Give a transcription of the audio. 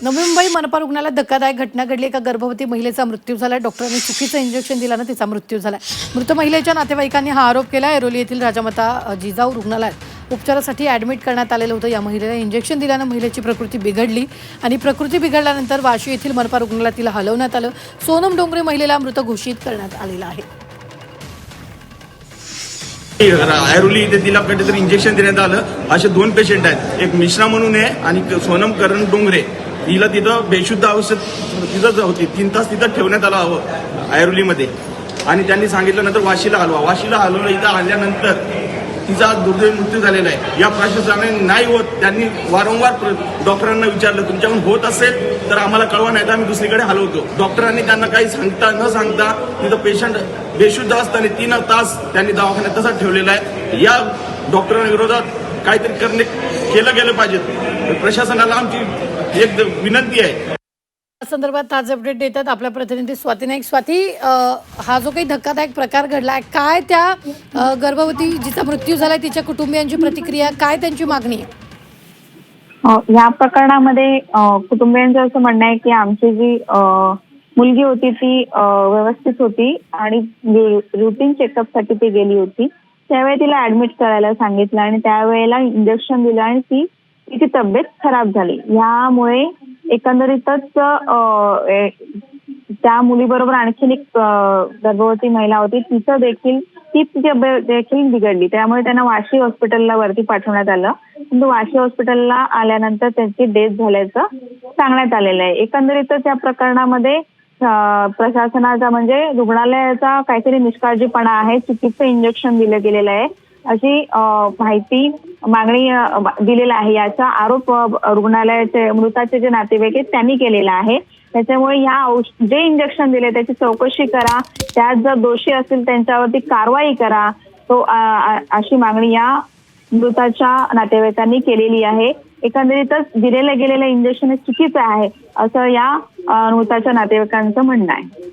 नवी मुंबई मनपा रुग्णालयात धक्कादायक घटना घडली। एका गर्भवती महिलेचा मृत्यू झाला। डॉक्टरांनी चुकीचं इंजेक्शन दिल्यानं तिचा मृत्यू झाला। मृत महिलेच्या नातेवाईकांनी हा आरोप केला। ऐरोली येथील राजामाता जिजाऊ रुग्णालयात उपचारासाठी ॲडमिट करण्यात आलेलं होतं। या महिलेला इंजेक्शन दिल्यानं महिलेची प्रकृती बिघडली आणि प्रकृती बिघडल्यानंतर वाशी येथील मनपा रुग्णालयात तिला हलवण्यात आलं। सोनम डोंगरे महिलेला मृत घोषित करण्यात आलेलं आहे। ऐरोली इथे तिला कधीतरी इंजेक्शन देण्यात आलं। असे 2 पेशंट आहेत, एक मिश्रा म्हणून आहे आणि सोनम करण डोंगरे। तिला तिथं बेशुद्ध अवस्थेत तिथंच होती, 3 तास तिथं ठेवण्यात आलं हवं ऐरोलीमध्ये आणि त्यांनी सांगितलं नंतर वाशीला हलवलं। इथं आल्यानंतर तिचा दुर्दैवी मृत्यू झालेला आहे। या प्रशासनाने नाही होत, त्यांनी वारंवार डॉक्टरांना विचारलं तुमच्याकडून होत असेल तर आम्हाला कळवा, नाही तर आम्ही दुसरीकडे हलवतो। डॉक्टरांनी त्यांना काही न सांगता तिथं पेशंट बेशुद्ध असताना 3 तास त्यांनी दवाखान्यात तसाच ठेवलेला आहे। या डॉक्टरांविरोधात काहीतरी केलं गेलं पाहिजे। प्रशासनाला आमची एक विनंती आहे। संदर्भात ताजे अपडेट देतात आपल्या प्रतिनिधी स्वाती नाईक। स्वाती, हा जो काही धक्कादायक प्रकार घडला आहे, काय त्या गर्भवती जिचा मृत्यू झालाय तिच्या कुटुंबियांची प्रतिक्रिया, काय त्यांची मागणी आहे? या प्रकरणामध्ये कुटुंबियांचं असं म्हणणं आहे की आमची जी मुलगी होती ती व्यवस्थित होती आणि रुटीन चेकअपसाठी ती गेली होती। त्यावेळी तिला ऍडमिट करायला सांगितलं आणि त्यावेळेला इंजेक्शन दिलं आणि तिची तब्येत खराब झाली। यामुळे एकंदरीतच त्या मुलीबरोबर आणखीन एक गर्भवती महिला होती, ती देखील बिघडली। त्यामुळे त्यांना वाशी हॉस्पिटलला वरती पाठवण्यात आलं, पण वाशी हॉस्पिटलला आल्यानंतर त्यांची डेथ झाल्याचं सांगण्यात आलेलं आहे। एकंदरीतच या प्रकरणामध्ये प्रशासनाचा म्हणजे रुग्णालयाचा काहीतरी निष्काळजीपणा आहे, चुकीचं इंजेक्शन दिलं गेलेलं आहे अशी मागणी दिलेला आहे। याचा आरोप रुग्णालयाचे मृताचे जे नातेवाईक आहेत त्यांनी केलेला आहे। त्याच्यामुळे जे इंजेक्शन दिले त्याची चौकशी करा, त्यात जर दोषी असतील त्यांच्यावरती कारवाई करा, अशी मागणी या मृताच्या नातेवाईकांनी केलेली आहे। एकंदरीतच दिलेलं गेलेलं इंजेक्शन हे चुकीचं आहे असं या मृताच्या नातेवाईकांचं म्हणणं आहे।